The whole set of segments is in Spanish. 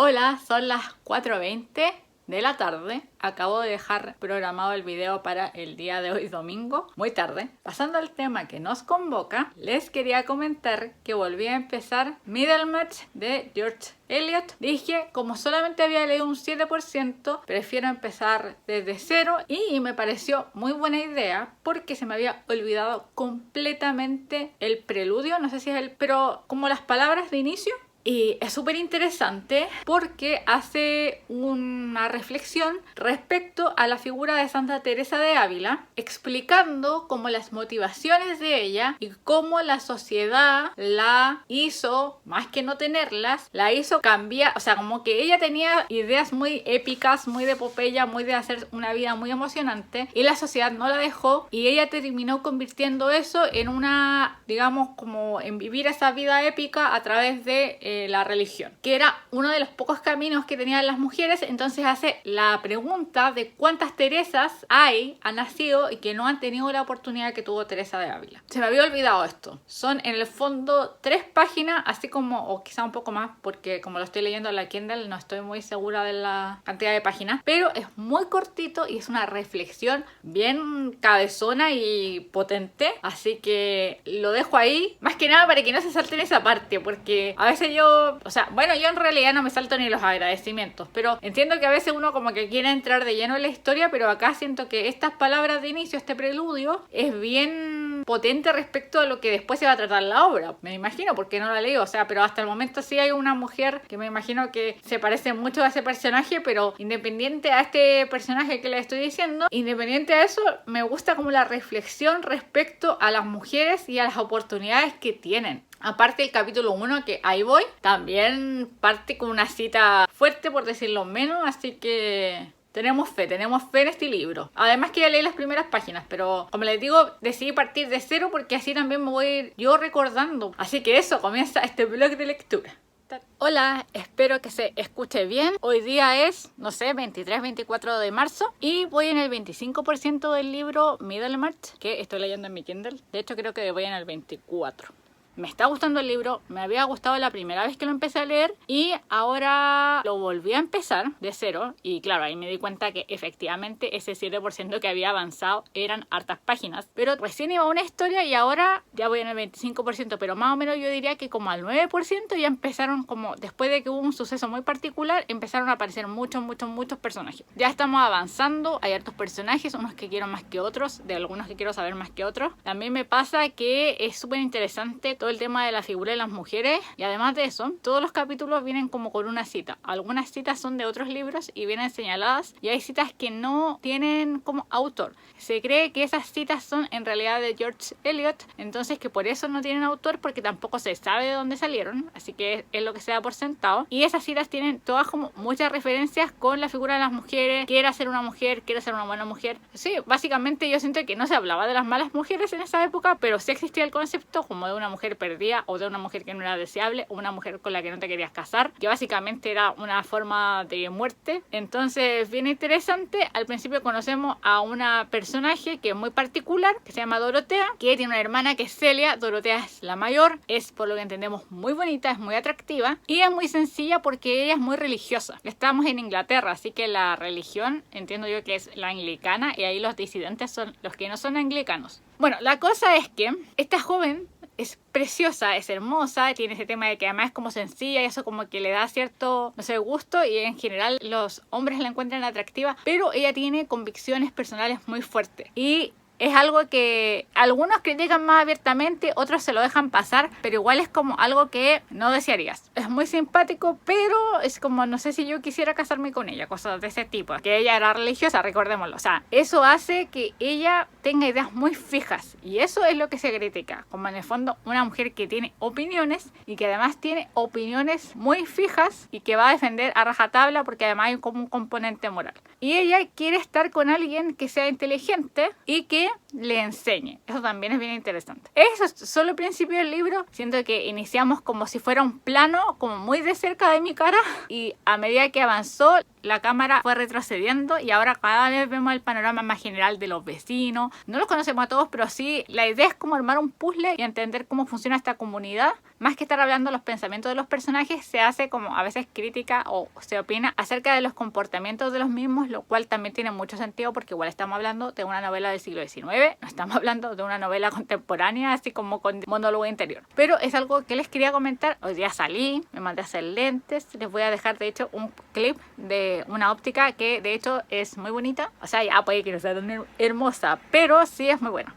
Hola, son las 4:20 de la tarde. Acabo de dejar programado el video para el día de hoy, domingo, muy tarde. Pasando al tema que nos convoca, les quería comentar que volví a empezar Middlemarch de George Eliot. Dije, como solamente había leído un 7%, prefiero empezar desde cero y me pareció muy buena idea porque se me había olvidado completamente el preludio, no sé si es pero como las palabras de inicio. Y es súper interesante porque hace una reflexión respecto a la figura de Santa Teresa de Ávila, explicando cómo las motivaciones de ella y cómo la sociedad la hizo, más que no tenerlas, la hizo cambiar. O sea, como que ella tenía ideas muy épicas, muy de epopeya, muy de hacer una vida muy emocionante, y la sociedad no la dejó, y ella terminó convirtiendo eso en una, digamos, como en vivir esa vida épica a través de la religión, que era uno de los pocos caminos que tenían las mujeres. Entonces hace la pregunta de cuántas Teresas han nacido y que no han tenido la oportunidad que tuvo Teresa de Ávila. Se me había olvidado esto. Son en el fondo 3 páginas, así como, o quizá un poco más, porque como lo estoy leyendo en la Kindle no estoy muy segura de la cantidad de páginas, pero es muy cortito y es una reflexión bien cabezona y potente, así que lo dejo ahí, más que nada para que no se salten esa parte, porque a veces yo en realidad no me salto ni los agradecimientos, pero entiendo que a veces uno como que quiere entrar de lleno en la historia, pero acá siento que estas palabras de inicio, este preludio, es bien potente respecto a lo que después se va a tratar la obra. Me imagino, porque no la leo, pero hasta el momento sí hay una mujer que me imagino que se parece mucho a ese personaje, pero independiente a este personaje que le estoy diciendo, independiente a eso, me gusta como la reflexión respecto a las mujeres y a las oportunidades que tienen. Aparte el capítulo 1, que ahí voy, también parte con una cita fuerte, por decirlo menos, así que tenemos fe en este libro. Además que ya leí las primeras páginas, pero como les digo, decidí partir de cero porque así también me voy a ir yo recordando. Así que eso, comienza este blog de lectura. Hola, espero que se escuche bien. Hoy día es, 23-24 de marzo y voy en el 25% del libro Middlemarch, que estoy leyendo en mi Kindle. De hecho, creo que voy en el 24%. Me está gustando el libro, me había gustado la primera vez que lo empecé a leer y ahora lo volví a empezar de cero, y claro, ahí me di cuenta que efectivamente ese 7% que había avanzado eran hartas páginas, pero recién iba una historia y ahora ya voy en el 25%, pero más o menos yo diría que como al 9% ya empezaron, como después de que hubo un suceso muy particular, empezaron a aparecer muchos personajes. Ya estamos avanzando, hay hartos personajes, unos que quiero más que otros, de algunos que quiero saber más que otros. También me pasa que es súper interesante todo el tema de la figura de las mujeres, y además de eso, todos los capítulos vienen como con una cita. Algunas citas son de otros libros y vienen señaladas, y hay citas que no tienen como autor. Se cree que esas citas son en realidad de George Eliot, entonces que por eso no tienen autor, porque tampoco se sabe de dónde salieron, así que es lo que se da por sentado. Y esas citas tienen todas como muchas referencias con la figura de las mujeres. Quiere ser una mujer, quiere ser una buena mujer. Sí, básicamente yo siento que no se hablaba de las malas mujeres en esa época, pero sí existía el concepto como de una mujer perdida, o de una mujer que no era deseable, o una mujer con la que no te querías casar, que básicamente era una forma de muerte. Entonces, bien interesante. Al principio conocemos a una personaje que es muy particular, que se llama Dorotea, que tiene una hermana que es Celia. Dorotea es la mayor, es, por lo que entendemos, muy bonita, es muy atractiva y es muy sencilla porque ella es muy religiosa. Estamos en Inglaterra, así que la religión entiendo yo que es la anglicana, y ahí los disidentes son los que no son anglicanos. Bueno, la cosa es que esta joven es preciosa, es hermosa, tiene ese tema de que además es como sencilla, y eso como que le da cierto, gusto, y en general los hombres la encuentran atractiva, pero ella tiene convicciones personales muy fuertes, y es algo que algunos critican más abiertamente, otros se lo dejan pasar, pero igual es como algo que no desearías. Es muy simpático, pero es como, no sé si yo quisiera casarme con ella, cosas de ese tipo. Que ella era religiosa, recordémoslo. O sea, eso hace que ella tenga ideas muy fijas, y eso es lo que se critica. Como en el fondo una mujer que tiene opiniones, y que además tiene opiniones muy fijas, y que va a defender a rajatabla, porque además hay como un componente moral. Y ella quiere estar con alguien que sea inteligente y que le enseñe. Eso también es bien interesante. Eso es solo el principio del libro. Siento que iniciamos como si fuera un plano como muy de cerca de mi cara, y a medida que avanzó la cámara fue retrocediendo, y ahora cada vez vemos el panorama más general de los vecinos. No los conocemos a todos, pero sí la idea es como armar un puzzle y entender cómo funciona esta comunidad más que estar hablando de los pensamientos de los personajes, se hace como a veces crítica o se opina acerca de los comportamientos de los mismos, lo cual también tiene mucho sentido porque igual estamos hablando de una novela del siglo XIX, no estamos hablando de una novela contemporánea, así como con monólogo interior. Pero es algo que les quería comentar. Hoy día salí, me mandé a hacer lentes, les voy a dejar de hecho un clip de una óptica que de hecho es muy bonita, o sea, ya puede que no sea tan hermosa, pero sí es muy buena.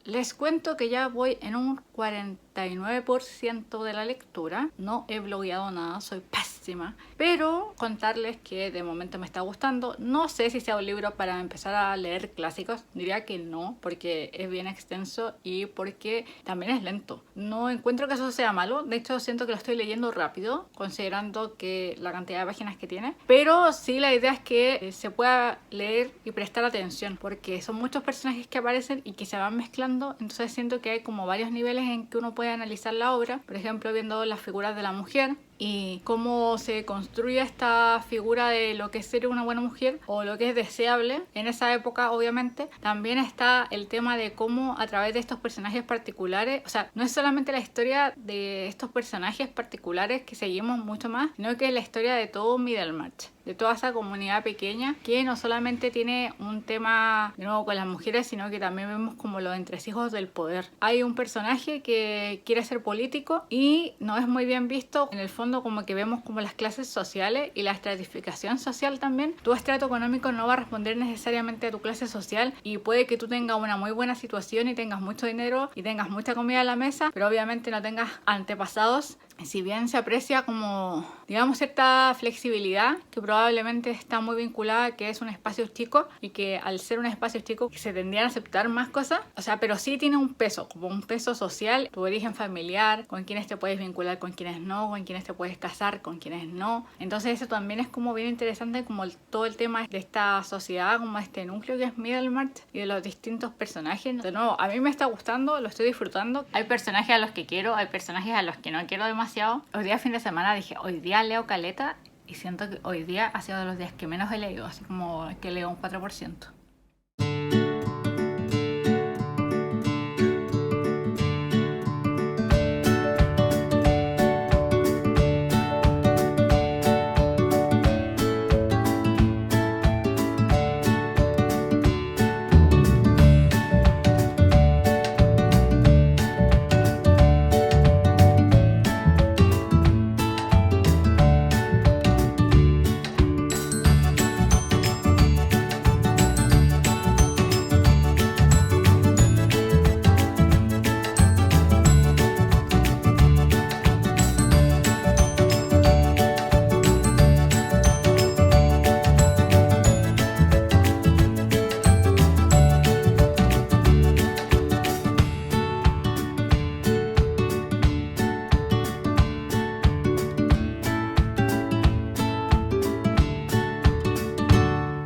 Les cuento que ya voy en un 49% de la lectura. No he blogueado nada, soy pésima. Pero contarles que de momento me está gustando. No sé si sea un libro para empezar a leer clásicos. Diría que no, porque es bien extenso y porque también es lento. No encuentro que eso sea malo. De hecho, siento que lo estoy leyendo rápido, considerando que la cantidad de páginas que tiene. Pero sí, la idea es que se pueda leer y prestar atención, porque son muchos personajes que aparecen y que se van mezclando. Entonces siento que hay como varios niveles en que uno puede analizar la obra, por ejemplo viendo las figuras de la mujer y cómo se construye esta figura de lo que es ser una buena mujer o lo que es deseable en esa época. Obviamente también está el tema de cómo a través de estos personajes particulares, o sea, no es solamente la historia de estos personajes particulares que seguimos mucho más, sino que es la historia de todo Middlemarch, de toda esa comunidad pequeña que no solamente tiene un tema de nuevo con las mujeres, sino que también vemos como los entresijos del poder. Hay un personaje que quiere ser político y no es muy bien visto. En el fondo como que vemos como las clases sociales y la estratificación social también. Tu estrato económico no va a responder necesariamente a tu clase social y puede que tú tengas una muy buena situación y tengas mucho dinero y tengas mucha comida en la mesa, pero obviamente no tengas antepasados. Si bien se aprecia como, digamos, cierta flexibilidad que probablemente está muy vinculada a que es un espacio chico y que al ser un espacio chico se tendrían a aceptar más cosas, o sea, pero sí tiene un peso, como un peso social, tu origen familiar, con quienes te puedes vincular, con quienes no, con quienes te puedes casar, con quienes no. Entonces eso también es como bien interesante, como todo el tema de esta sociedad, como este núcleo que es Middlemarch y de los distintos personajes. De nuevo, a mí me está gustando, lo estoy disfrutando. Hay personajes a los que quiero, hay personajes a los que no quiero demasiado. Hoy día fin de semana dije, hoy día leo caleta y siento que hoy día ha sido de los días que menos he leído, así como que leo un 4%.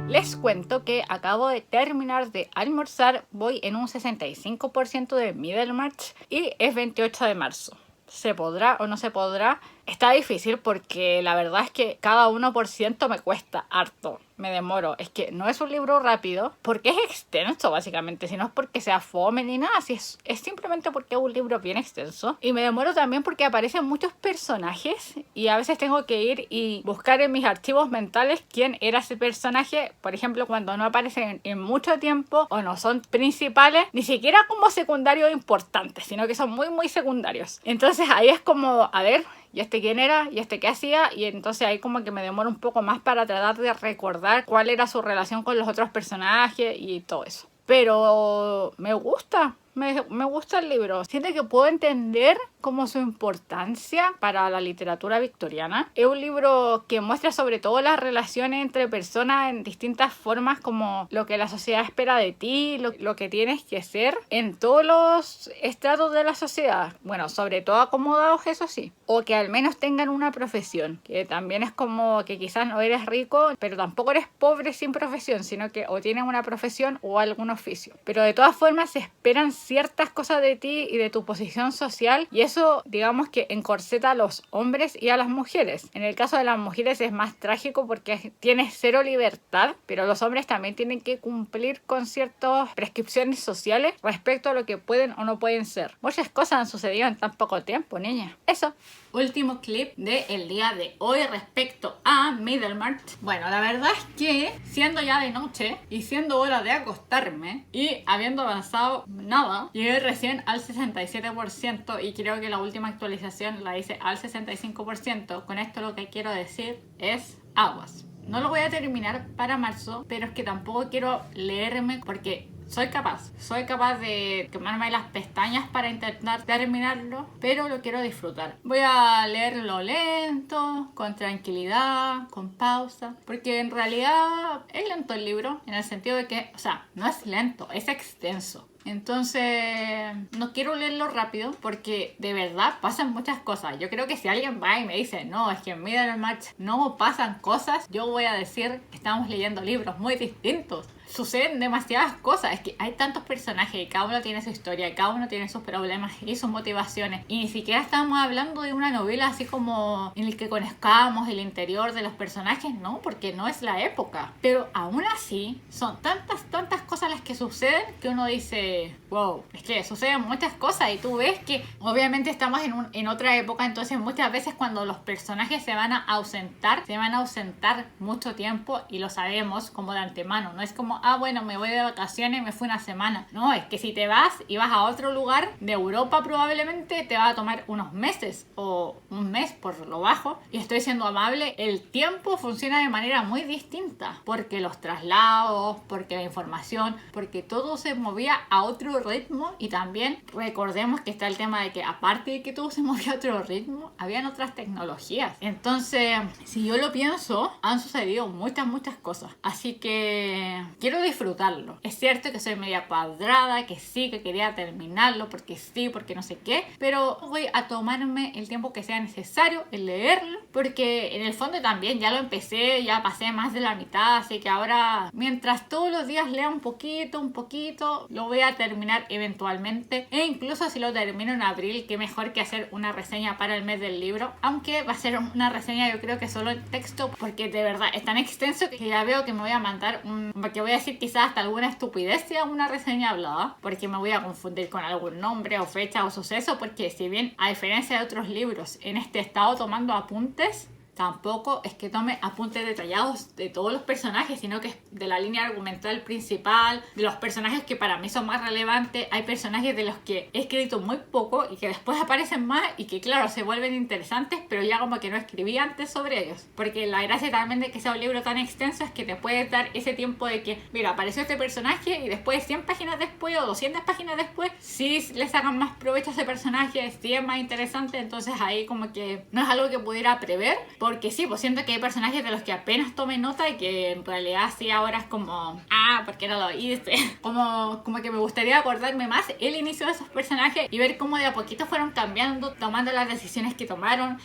Les cuento que acabo de terminar de almorzar, voy en un 65% de Middlemarch y es 28 de marzo. ¿Se podrá o no se podrá? Está difícil porque la verdad es que cada 1% me cuesta harto. Me demoro. Es que no es un libro rápido porque es extenso básicamente. Si no es porque sea fome ni nada. Si es simplemente porque es un libro bien extenso. Y me demoro también porque aparecen muchos personajes y a veces tengo que ir y buscar en mis archivos mentales quién era ese personaje. Por ejemplo, cuando no aparecen en mucho tiempo o no son principales, ni siquiera como secundarios importantes, sino que son muy muy secundarios. Entonces ahí es como, a ver, ¿y este quién era? ¿Y este qué hacía? Y entonces ahí como que me demoro un poco más para tratar de recordar cuál era su relación con los otros personajes y todo eso. Pero me gusta. Me gusta el libro. Siento que puedo entender como su importancia para la literatura victoriana. Es un libro que muestra sobre todo las relaciones entre personas en distintas formas, como lo que la sociedad espera de ti, lo que tienes que ser en todos los estratos de la sociedad. Bueno, sobre todo acomodados, eso sí. O que al menos tengan una profesión, que también es como que quizás no eres rico, pero tampoco eres pobre sin profesión, sino que o tienes una profesión o algún oficio. Pero de todas formas se esperan ciertas cosas de ti y de tu posición social, y eso digamos que encorseta a los hombres y a las mujeres. En el caso de las mujeres es más trágico porque tienes cero libertad, pero los hombres también tienen que cumplir con ciertas prescripciones sociales respecto a lo que pueden o no pueden ser. Muchas cosas han sucedido en tan poco tiempo, niña. Eso. Último clip del día de hoy respecto a Middlemarch. Bueno, la verdad es que siendo ya de noche y siendo hora de acostarme y habiendo avanzado nada, llegué recién al 67% y creo que la última actualización la hice al 65%. Con esto lo que quiero decir es aguas. No lo voy a terminar para marzo, pero es que tampoco quiero leerme porque soy capaz de quemarme las pestañas para intentar terminarlo, pero lo quiero disfrutar. Voy a leerlo lento, con tranquilidad, con pausa, porque en realidad es lento el libro, en el sentido de que, o sea, no es lento, es extenso. Entonces, no quiero leerlo rápido porque de verdad pasan muchas cosas. Yo creo que si alguien va y me dice, no, es que en Middlemarch no pasan cosas, yo voy a decir que estamos leyendo libros muy distintos. Suceden demasiadas cosas, es que hay tantos personajes y cada uno tiene su historia, y cada uno tiene sus problemas y sus motivaciones, y ni siquiera estamos hablando de una novela así como en el que conozcamos el interior de los personajes, no, porque no es la época, pero aún así son tantas cosas las que suceden que uno dice, wow, es que suceden muchas cosas y tú ves que obviamente estamos en otra época, entonces muchas veces cuando los personajes se van a ausentar mucho tiempo y lo sabemos como de antemano, no es como bueno, me voy de vacaciones y me fui una semana. No, es que si te vas y vas a otro lugar de Europa probablemente te va a tomar unos meses o un mes por lo bajo. Y estoy siendo amable, el tiempo funciona de manera muy distinta porque los traslados, porque la información, porque todo se movía a otro ritmo y también recordemos que está el tema de que aparte de que todo se movía a otro ritmo, habían otras tecnologías. Entonces, si yo lo pienso, han sucedido muchas cosas. Así que quiero disfrutarlo. Es cierto que soy media cuadrada, que sí, que quería terminarlo porque sí, porque no sé qué, pero voy a tomarme el tiempo que sea necesario en leerlo, porque en el fondo también ya lo empecé, ya pasé más de la mitad, así que ahora mientras todos los días lea un poquito, lo voy a terminar eventualmente, e incluso si lo termino en abril, qué mejor que hacer una reseña para el mes del libro, aunque va a ser una reseña yo creo que solo en texto, porque de verdad es tan extenso que ya veo que me voy a mandar porque voy a decir quizás hasta alguna estupidez si hago una reseña hablada, porque me voy a confundir con algún nombre o fecha o suceso, porque si bien a diferencia de otros libros en este he estado tomando apuntes, tampoco es que tome apuntes detallados de todos los personajes, sino que es de la línea argumental principal, de los personajes que para mí son más relevantes. Hay personajes de los que he escrito muy poco y que después aparecen más y que claro, se vuelven interesantes, pero ya como que no escribí antes sobre ellos. Porque la gracia también de que sea un libro tan extenso es que te puedes dar ese tiempo de que, mira, apareció este personaje y después 100 páginas después o 200 páginas después, si le sacan más provecho a ese personaje, si es más interesante, entonces ahí como que no es algo que pudiera prever. Porque sí, pues siento que hay personajes de los que apenas tomé nota y que en realidad sí ahora es como, ¿por qué no lo hice? como que me gustaría acordarme más el inicio de esos personajes y ver cómo de a poquito fueron cambiando, tomando las decisiones que tomaron,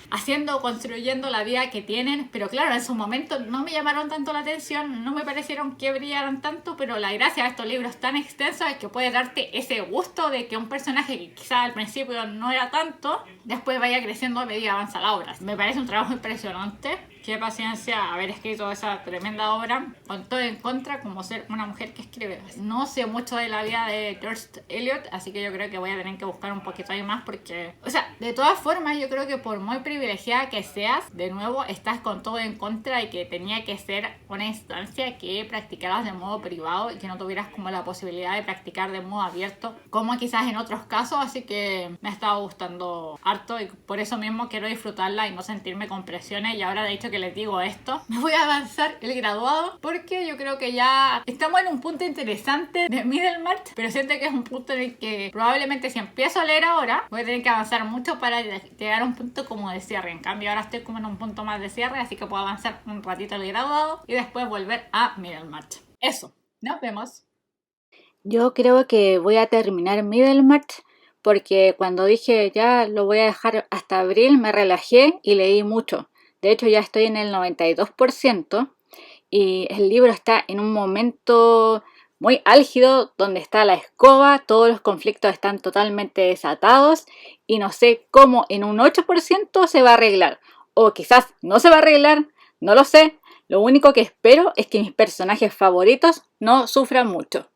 construyendo la vida que tienen. Pero claro, en su momento no me llamaron tanto la atención, no me parecieron que brillaran tanto, pero la gracia de estos libros tan extensos es que puede darte ese gusto de que un personaje que quizás al principio no era tanto, después vaya creciendo a medida que avanza la obra. Me parece un trabajo impresionante. Qué paciencia haber escrito esa tremenda obra con todo en contra, como ser una mujer que escribe. No sé mucho de la vida de George Eliot, así que yo creo que voy a tener que buscar un poquito ahí más porque, o sea, de todas formas yo creo que por muy privilegiada que seas, de nuevo estás con todo en contra y que tenía que ser una instancia que practicaras de modo privado y que no tuvieras como la posibilidad de practicar de modo abierto, como quizás en otros casos, así que me ha estado gustando harto y por eso mismo quiero disfrutarla y no sentirme con presiones. Y ahora de hecho que les digo esto, me voy a avanzar el graduado porque yo creo que ya estamos en un punto interesante de Middlemarch, pero siento que es un punto en el que probablemente si empiezo a leer ahora voy a tener que avanzar mucho para llegar a un punto como de cierre. En cambio ahora estoy como en un punto más de cierre, así que puedo avanzar un ratito el graduado y después volver a Middlemarch. Eso, nos vemos. Yo creo que voy a terminar Middlemarch porque cuando dije ya lo voy a dejar hasta abril me relajé y leí mucho. De hecho ya estoy en el 92% y el libro está en un momento muy álgido, donde está la escoba, todos los conflictos están totalmente desatados y no sé cómo en un 8% se va a arreglar. O quizás no se va a arreglar, no lo sé. Lo único que espero es que mis personajes favoritos no sufran mucho.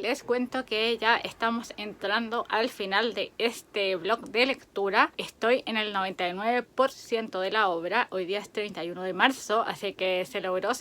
Les cuento que ya estamos entrando al final de este blog de lectura. Estoy en el 99% de la obra. Hoy día es 31 de marzo, así que se logró.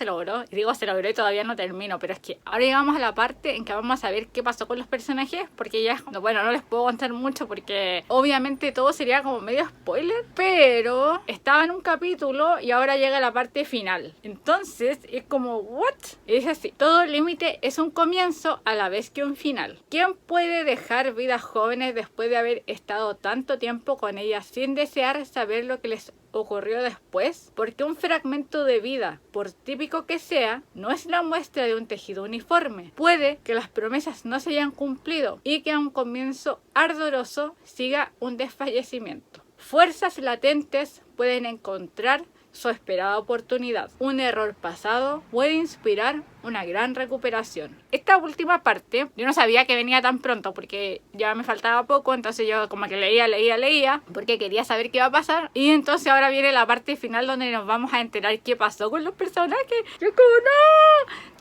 Y digo se logró y todavía no termino, pero es que ahora llegamos a la parte en que vamos a saber qué pasó con los personajes, porque ya, bueno, no les puedo contar mucho porque obviamente todo sería como medio spoiler, pero estaba en un capítulo y ahora llega la parte final. Entonces es como, ¿what? Es así, todo límite es un comienzo a la vez que un final. ¿Quién puede dejar vidas jóvenes después de haber estado tanto tiempo con ellas sin desear saber lo que les ocurrió después? Porque un fragmento de vida, por típico que sea, no es la muestra de un tejido uniforme. Puede que las promesas no se hayan cumplido y que a un comienzo ardoroso siga un desfallecimiento. Fuerzas latentes pueden encontrar su esperada oportunidad. Un error pasado puede inspirar una gran recuperación. Esta última parte yo no sabía que venía tan pronto porque ya me faltaba poco, entonces yo como que leía porque quería saber qué iba a pasar, y entonces ahora viene la parte final donde nos vamos a enterar qué pasó con los personajes. Yo como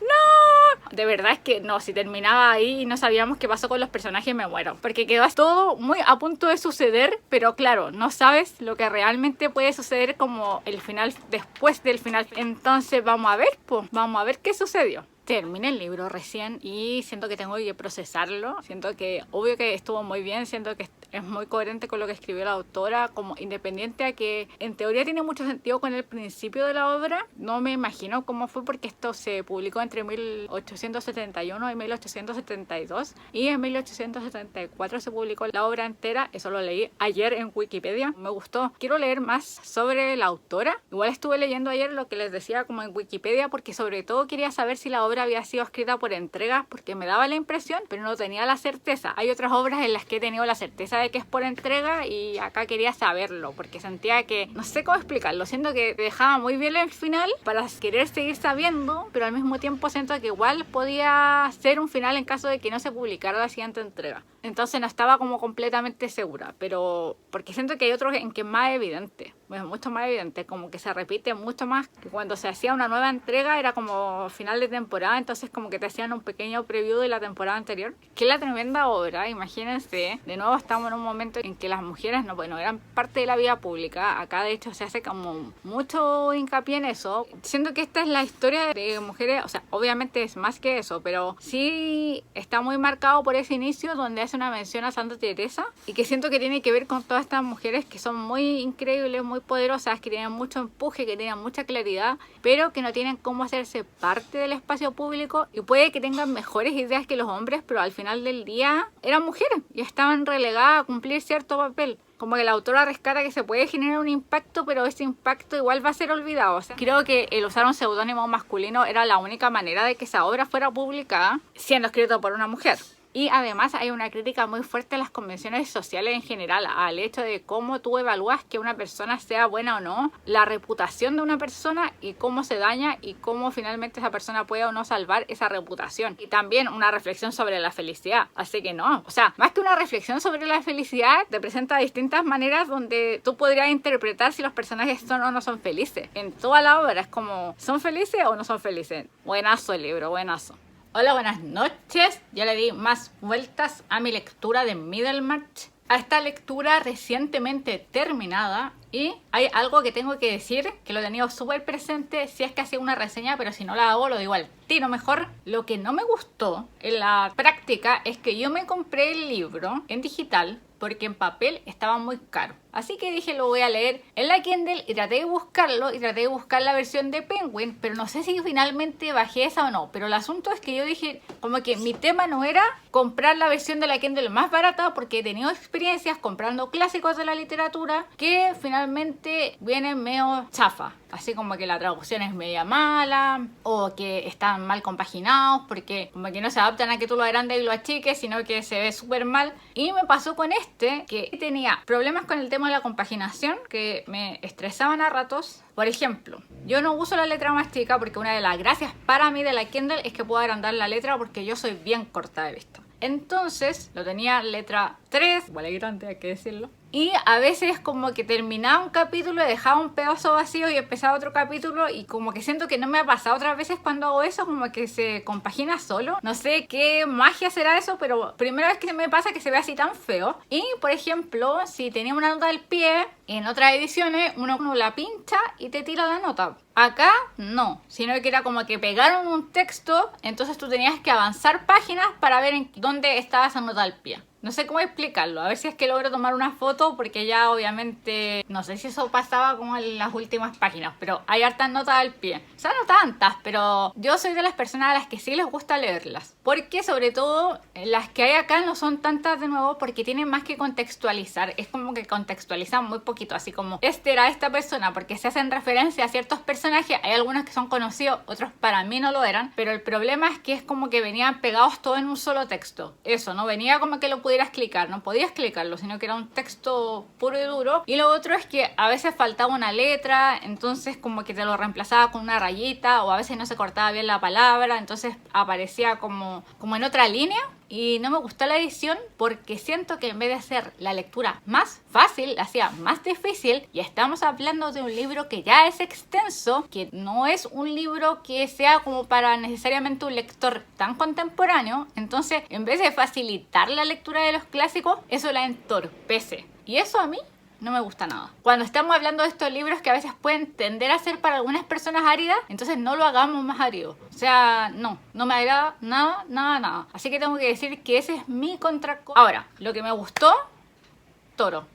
no, de verdad es que no, si terminaba ahí y no sabíamos qué pasó con los personajes me muero, porque quedó todo muy a punto de suceder, pero claro, no sabes lo que realmente puede suceder como el final después del final. Entonces vamos a ver qué sucedió. Terminé el libro recién y siento que tengo que procesarlo. Siento que obvio que estuvo muy bien, siento que es muy coherente con lo que escribió la autora, como independiente a que en teoría tiene mucho sentido con el principio de la obra. No me imagino cómo fue porque esto se publicó entre 1871 y 1872 y en 1874 se publicó la obra entera. Eso lo leí ayer en Wikipedia, me gustó. Quiero leer más sobre la autora. Igual estuve leyendo ayer lo que les decía como en Wikipedia, porque sobre todo quería saber si la obra había sido escrita por entregas, porque me daba la impresión, pero no tenía la certeza. Hay otras obras en las que he tenido la certeza de que es por entrega y acá quería saberlo, porque sentía que, no sé cómo explicarlo, siento que dejaba muy bien el final para querer seguir sabiendo, pero al mismo tiempo siento que igual podía ser un final en caso de que no se publicara la siguiente entrega. Entonces no estaba como completamente segura, pero porque siento que hay otros en que es más evidente, bueno, mucho más evidente, como que se repite mucho más, que cuando se hacía una nueva entrega era como final de temporada, entonces como que te hacían un pequeño preview de la temporada anterior. Que la tremenda obra, imagínense, de nuevo estamos en un momento en que las mujeres no, bueno, eran parte de la vida pública, acá de hecho se hace como mucho hincapié en eso. Siento que esta es la historia de mujeres, o sea, obviamente es más que eso, pero sí está muy marcado por ese inicio donde hace una mención a Santa Teresa y que siento que tiene que ver con todas estas mujeres que son muy increíbles, muy poderosas, que tienen mucho empuje, que tienen mucha claridad, pero que no tienen cómo hacerse parte del espacio público y puede que tengan mejores ideas que los hombres, pero al final del día eran mujeres y estaban relegadas a cumplir cierto papel. Como que la autora rescata que se puede generar un impacto, pero ese impacto igual va a ser olvidado. O sea, creo que el usar un seudónimo masculino era la única manera de que esa obra fuera publicada siendo escrito por una mujer. Y además hay una crítica muy fuerte a las convenciones sociales en general, al hecho de cómo tú evalúas que una persona sea buena o no, la reputación de una persona y cómo se daña y cómo finalmente esa persona puede o no salvar esa reputación. Y también una reflexión sobre la felicidad. Así que no, o sea, más que una reflexión sobre la felicidad, te presenta distintas maneras donde tú podrías interpretar si los personajes son o no son felices. En toda la obra es como, ¿son felices o no son felices? Buenazo el libro, buenazo. Hola, buenas noches. Ya le di más vueltas a mi lectura de Middlemarch, a esta lectura recientemente terminada, y hay algo que tengo que decir que lo he tenido súper presente si es que hacía una reseña, pero si no la hago lo digo al tiro mejor. Lo que no me gustó en la práctica es que yo me compré el libro en digital porque en papel estaba muy caro. Así que dije, lo voy a leer en la Kindle y traté de buscarlo y traté de buscar la versión de Penguin, pero no sé si finalmente bajé esa o no. Pero el asunto es que yo dije, como que mi tema no era comprar la versión de la Kindle más barata, porque he tenido experiencias comprando clásicos de la literatura que finalmente vienen medio chafa. Así como que la traducción es media mala o que están mal compaginados porque como que no se adaptan a que tú lo agrandes y lo achiques, sino que se ve súper mal. Y me pasó con este, que tenía problemas con el tema de la compaginación que me estresaban a ratos. Por ejemplo, yo no uso la letra más chica porque una de las gracias para mí de la Kindle es que puedo agrandar la letra porque yo soy bien corta de vista. Entonces lo tenía letra 3, igual es grande, hay que decirlo. Y a veces como que terminaba un capítulo y dejaba un pedazo vacío y empezaba otro capítulo, y como que siento que no me ha pasado otras veces cuando hago eso, como que se compagina solo. No sé qué magia será eso, pero primera vez que me pasa que se ve así tan feo. Y por ejemplo, si tenía una nota del pie, en otras ediciones uno la pincha y te tira la nota. Acá no, sino que era como que pegaron un texto, entonces tú tenías que avanzar páginas para ver en dónde estaba esa nota del pie. No sé cómo explicarlo, a ver si es que logro tomar una foto, porque ya obviamente no sé si eso pasaba como en las últimas páginas, pero hay hartas notas al pie. O sea, no tantas, pero yo soy de las personas a las que sí les gusta leerlas, porque sobre todo las que hay acá no son tantas de nuevo, porque tienen más que contextualizar. Es como que contextualizan muy poquito, así como este era esta persona, porque se hacen referencia a ciertos personajes. Hay algunos que son conocidos, otros para mí no lo eran, pero el problema es que es como que venían pegados todo en un solo texto. Eso, no venía como que lo pudieras clicar, no podías clicarlo, sino que era un texto puro y duro. Y lo otro es que a veces faltaba una letra, entonces como que te lo reemplazaba con una rayita, o a veces no se cortaba bien la palabra, entonces aparecía como en otra línea. Y no me gustó la edición porque siento que en vez de hacer la lectura más fácil, la hacía más difícil. Y estamos hablando de un libro que ya es extenso, que no es un libro que sea como para necesariamente un lector tan contemporáneo. Entonces, en vez de facilitar la lectura de los clásicos, eso la entorpece. Y eso a mí no me gusta nada. Cuando estamos hablando de estos libros que a veces pueden tender a ser para algunas personas áridas, entonces no lo hagamos más árido. O sea, no me agrada nada. Así que tengo que decir que ese es mi contra. Ahora, lo que me gustó, Toro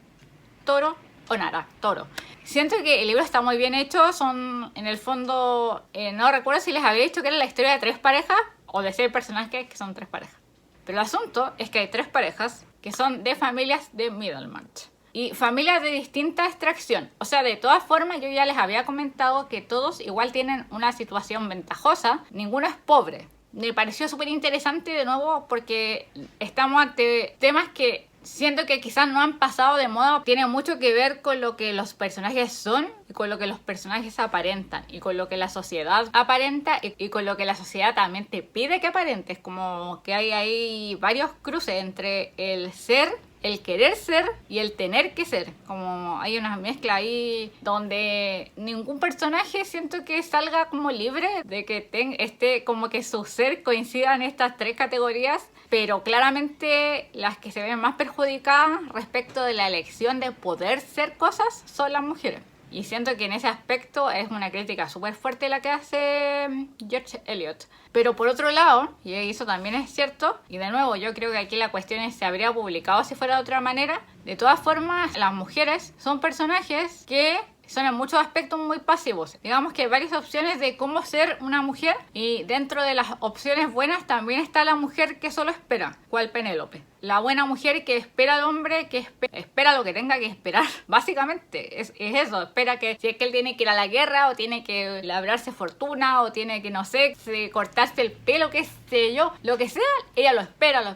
o Nara, Toro. Siento que el libro está muy bien hecho. Son, en el fondo, no recuerdo si les había dicho que era la historia de 3 parejas o de 6 personajes que son 3 parejas. Pero el asunto es que hay 3 parejas que son de familias de Middlemarch. Y familias de distinta extracción. O sea, de todas formas, yo ya les había comentado que todos igual tienen una situación ventajosa. Ninguno es pobre. Me pareció súper interesante de nuevo porque estamos ante temas que siento que quizás no han pasado de moda. Tiene mucho que ver con lo que los personajes son y con lo que los personajes aparentan y con lo que la sociedad aparenta y con lo que la sociedad también te pide que aparentes. Como que hay ahí varios cruces entre el ser, el querer ser y el tener que ser. Como hay una mezcla ahí donde ningún personaje siento que salga como libre de que esté como que su ser coincida en estas 3 categorías, pero claramente las que se ven más perjudicadas respecto de la elección de poder ser cosas son las mujeres. Y siento que en ese aspecto es una crítica súper fuerte la que hace George Eliot. Pero por otro lado, y eso también es cierto, y de nuevo yo creo que aquí la cuestión es se habría publicado si fuera de otra manera. De todas formas, las mujeres son personajes que son en muchos aspectos muy pasivos. Digamos que hay varias opciones de cómo ser una mujer, y dentro de las opciones buenas también está la mujer que solo espera, cual Penélope. La buena mujer que espera al hombre, que espera lo que tenga que esperar. Básicamente es eso, espera que si es que él tiene que ir a la guerra o tiene que labrarse fortuna o tiene que, no sé, cortarse el pelo, qué sé yo, lo que sea, ella lo espera.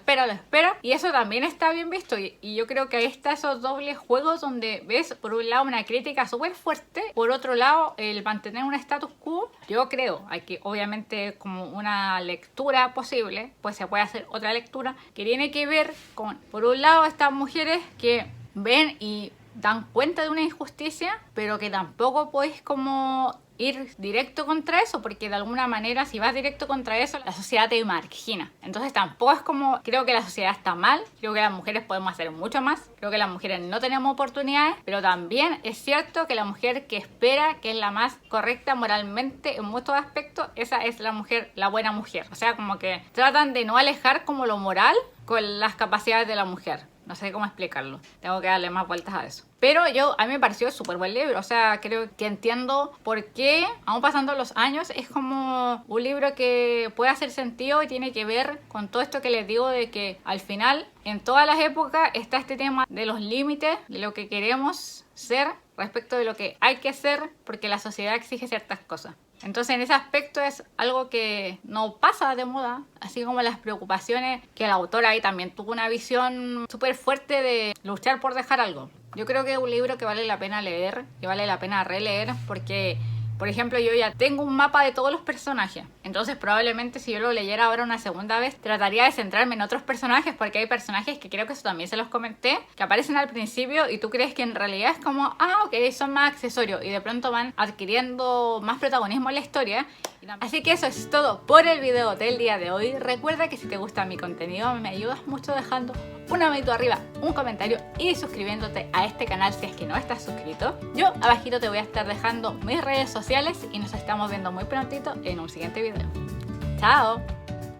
Y eso también está bien visto. Y yo creo que ahí está esos dobles juegos donde ves por un lado una crítica súper fuerte, por otro lado el mantener un status quo. Yo creo, hay que obviamente como una lectura posible, pues se puede hacer otra lectura que tiene que ver con, por un lado, estas mujeres que ven y dan cuenta de una injusticia, pero que tampoco puedes como ir directo contra eso, porque de alguna manera si vas directo contra eso, la sociedad te margina. Entonces tampoco es como, creo que la sociedad está mal, creo que las mujeres podemos hacer mucho más, creo que las mujeres no tenemos oportunidades, pero también es cierto que la mujer que espera, que es la más correcta moralmente en muchos aspectos, esa es la mujer, la buena mujer. O sea, como que tratan de no alejar como lo moral con las capacidades de la mujer. No sé cómo explicarlo. Tengo que darle más vueltas a eso. Pero a mí me pareció súper buen libro. O sea, creo que entiendo por qué, aún pasando los años, es como un libro que puede hacer sentido y tiene que ver con todo esto que les digo de que al final, en todas las épocas, está este tema de los límites, de lo que queremos ser respecto de lo que hay que ser, porque la sociedad exige ciertas cosas. Entonces en ese aspecto es algo que no pasa de moda, así como las preocupaciones que el autor ahí también tuvo una visión súper fuerte de luchar por dejar algo. Yo creo que es un libro que vale la pena leer, que vale la pena releer, porque, por ejemplo, yo ya tengo un mapa de todos los personajes. Entonces probablemente si yo lo leyera ahora una segunda vez, trataría de centrarme en otros personajes, porque hay personajes que creo que eso también se los comenté, que aparecen al principio y tú crees que en realidad es como, ok, son más accesorios, y de pronto van adquiriendo más protagonismo en la historia. Así que eso es todo por el video del día de hoy. Recuerda que si te gusta mi contenido me ayudas mucho dejando una manito arriba, un comentario y suscribiéndote a este canal si es que no estás suscrito. Yo abajito te voy a estar dejando mis redes sociales y nos estamos viendo muy prontito en un siguiente video. ¡Chao!